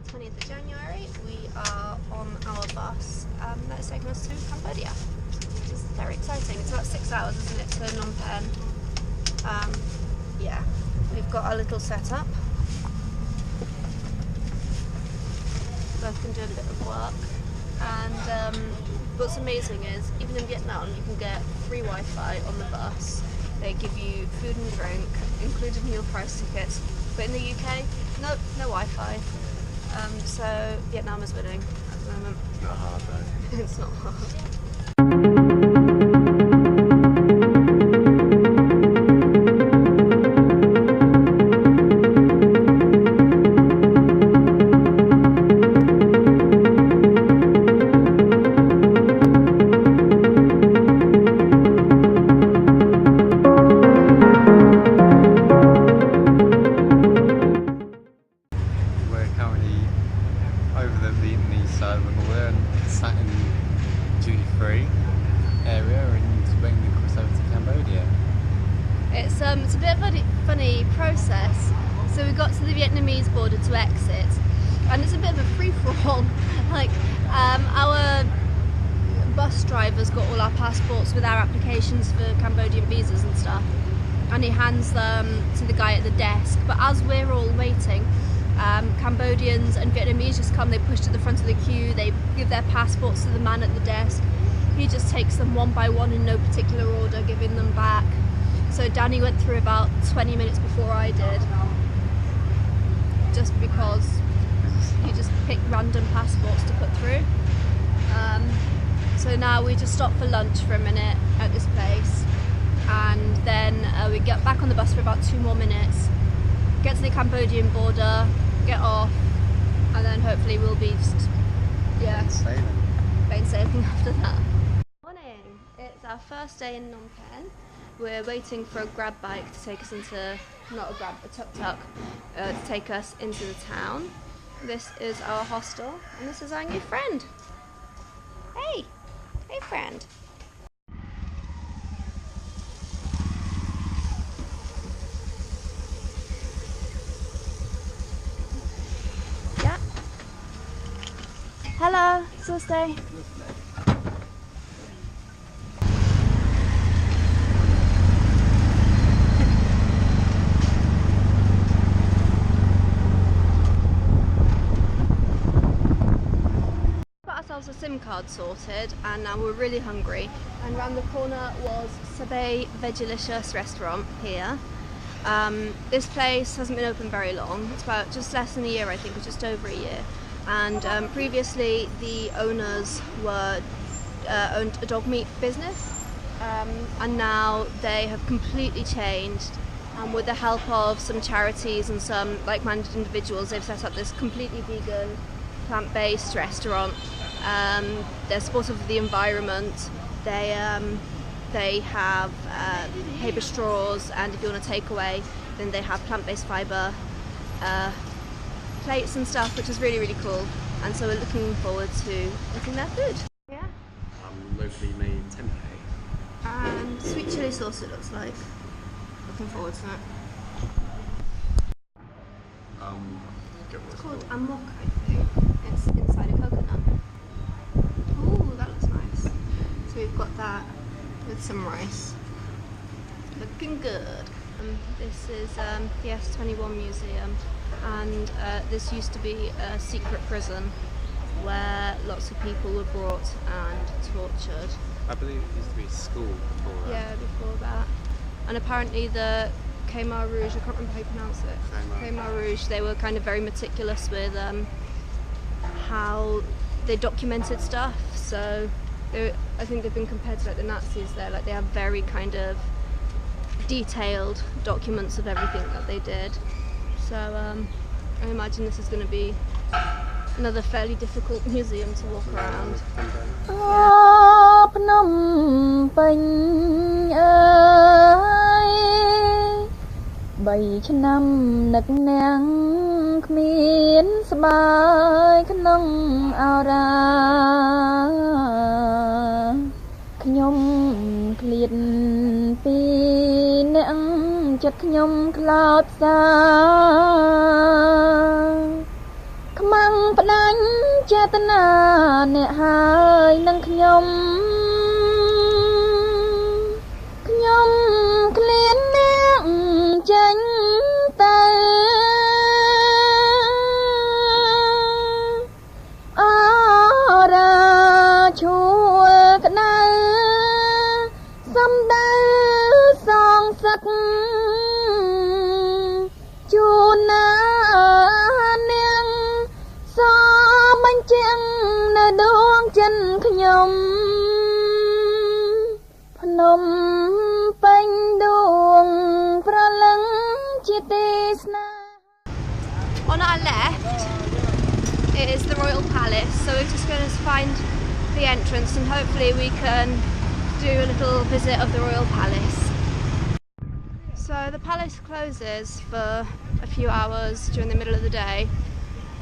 20th of January. We are on our bus that is taking us to Cambodia, which is very exciting. It's about 6 hours, isn't it, to Phnom Penh. Yeah, we've got our little setup. Both been doing a bit of work, and what's amazing is even in Vietnam you can get free Wi-Fi on the bus. They give you food and drink, included in your price tickets. But in the UK, no Wi-Fi. So Vietnam is winning at the moment. It's not hard though. It's not hard. Sat in duty-free area and waiting to cross over to Cambodia. It's a bit of a funny process. So we got to the Vietnamese border to exit, and it's a bit of a free-for-all. Like our bus driver's got all our passports with our applications for Cambodian visas and stuff, and he hands them to the guy at the desk. But as we're all waiting, Cambodians and Vietnamese just come, they push to the front of the queue, they give their passports to the man at the desk. He just takes them one by one in no particular order, giving them back. So Danny went through about 20 minutes before I did, just because he just picked random passports to put through. So now we just stop for lunch for a minute at this place, and then we get back on the bus for about 2 more minutes, get to the Cambodian border, get off, and then hopefully we'll be just, plain sailing after that. Morning! It's our first day in Phnom Penh. We're waiting for a grab bike to take us into, not a grab, a tuk-tuk, to take us into the town. This is our hostel, and this is our new friend. Hey! Hey friend! Hello, Suste. Got ourselves a SIM card sorted, and now we're really hungry. And round the corner was Sabe Vegilicious restaurant here. This place hasn't been open very long. It's about just less than a year, I think, or just over a year. And previously the owners owned a dog meat business, and now they have completely changed, and with the help of some charities and some like-minded individuals, they've set up this completely vegan, plant-based restaurant. They're supportive of the environment. They have paper straws, and if you want to take away, then they have plant-based fibre plates and stuff, which is really, really cool. And so we're looking forward to eating their food. Yeah. Locally made tempeh. And sweet chilli sauce, it looks like. Looking forward to that. It's called amok, I think. It's inside a coconut. Ooh, that looks nice. So we've got that with some rice. Looking good. This is the S21 Museum, and this used to be a secret prison where lots of people were brought and tortured. I believe it used to be a school before that. Yeah, before that. And apparently the Khmer Rouge, I can't remember how you pronounce it. Khmer Rouge, they were kind of very meticulous with how they documented stuff. So I think they've been compared to like the Nazis there. Like they have very kind of detailed documents of everything that they did. So I imagine this is going to be another fairly difficult museum to walk around. Phnom Penh ơi, 3 ឆ្នាំនឹកនាងគ្មានស្បាយក្នុងអរា ខ្ញុំឃ្លាតពីអ្នកចិត្តខ្ញុំខ្លោចផ្សាខ្មាំង ផ្ដាញ់ចេតនាអ្នកហើយនឹងខ្ញុំឃ្លានអ្នកចេញទៅអរាឈួរក្តៅសំដៅសងសឹកជូនណានាងសបញ្ជាក់នៅដួងចិនខ្ញុំភ្នំពេញដួងប្រលឹងជាទីស្នេហ៍ On our left it is the Royal Palace, so we're just going to find the entrance and hopefully we can do a little visit of the Royal Palace. So the palace closes for a few hours during the middle of the day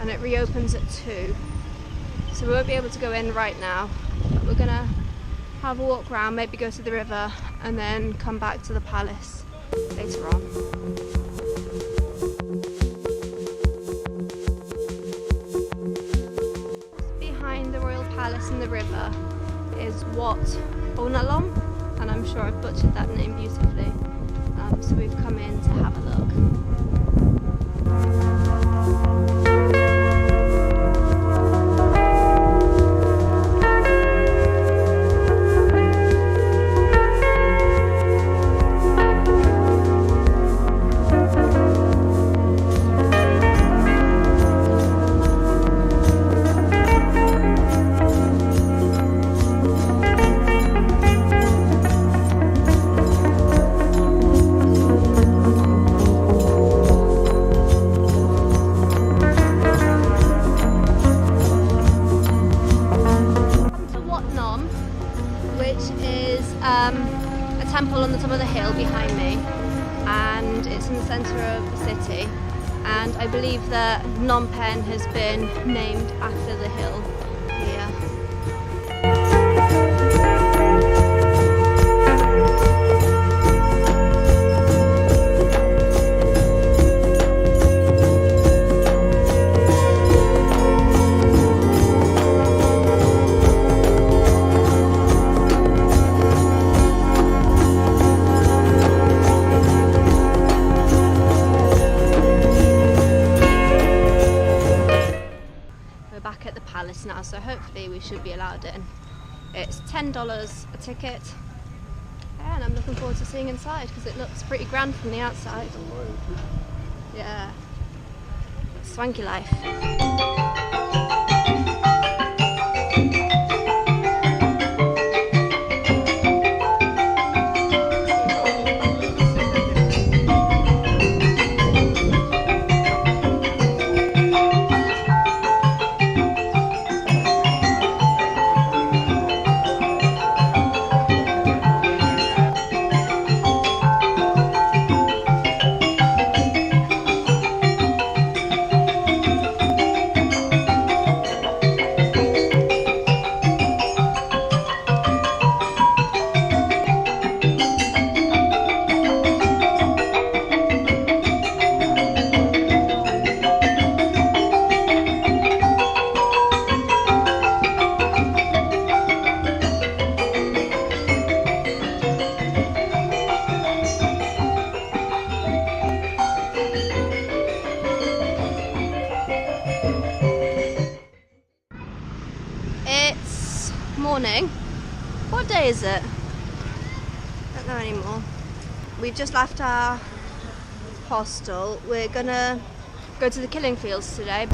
and it reopens at 2, so we won't be able to go in right now, but we're going to have a walk around, maybe go to the river and then come back to the palace later on. Behind the Royal Palace and the river is Wat Onalom, and I'm sure I've butchered that name beautifully, so we've come in to have a look. A temple on the top of the hill behind me, and it's in the centre of the city, and I believe that Phnom Penh has been named after the hill here. Back at the palace now, so hopefully we should be allowed in. It's $10 a ticket, and I'm looking forward to seeing inside because it looks pretty grand from the outside. Yeah, swanky life. Morning. What day is it? I don't know anymore. We've just left our hostel. We're gonna go to the killing fields today.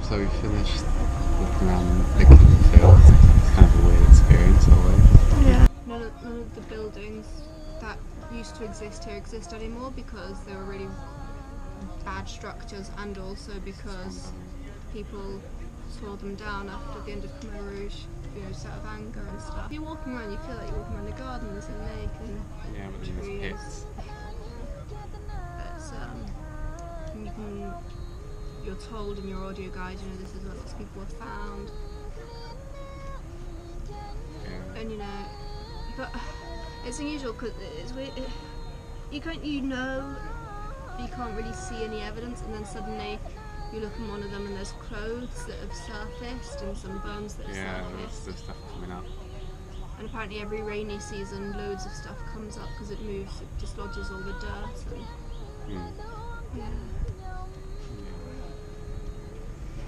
So we finished looking around the killing fields. It's kind of a weird experience always. Yeah. None of the buildings that used to exist here exist anymore because they were really bad structures, and also because people tore them down after the end of Khmer Rouge, you know, just out of anger and stuff. If you're walking around, you feel like you're walking around the garden, there's a lake and Yeah, but then trees. there's pits. told in your audio guide, you know, this is where lots of people were found. Yeah. And you know, but it's unusual because it's weird. You can't really see any evidence, and then suddenly you look in one of them and there's clothes that have surfaced and some bones that have surfaced. There's stuff coming up. And apparently every rainy season loads of stuff comes up because it moves, it dislodges all the dirt and yeah.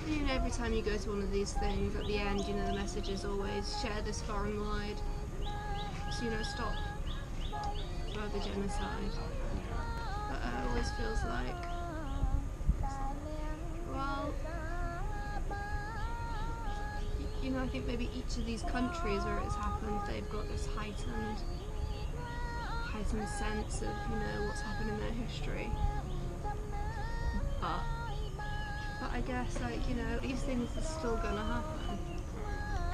You know, every time you go to one of these things, at the end, you know, the message is always share this far and wide. So, you know, stop further genocide. But it always feels like, well, you know, I think maybe each of these countries where it's happened, they've got this heightened sense of, you know, what's happened in their history. But I guess, like, you know, these things are still gonna happen.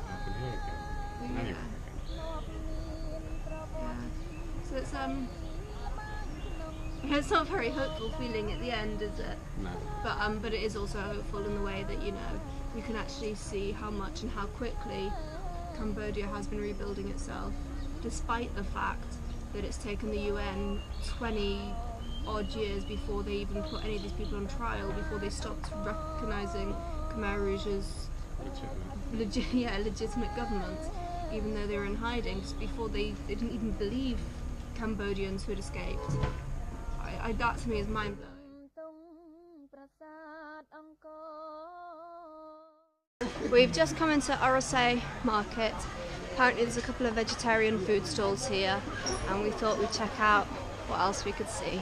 Happen here again. Anywhere again. Yeah. So it's not a very hopeful feeling at the end, is it? No. But it is also hopeful in the way that, you know, you can actually see how much and how quickly Cambodia has been rebuilding itself, despite the fact that it's taken the UN 20 odd years before they even put any of these people on trial, before they stopped recognising Khmer Rouge's legitimate government, even though they were in hiding, just before they didn't even believe Cambodians who had escaped. That to me is mind-blowing. We've just come into Orose market. Apparently there's a couple of vegetarian food stalls here, and we thought we'd check out what else we could see.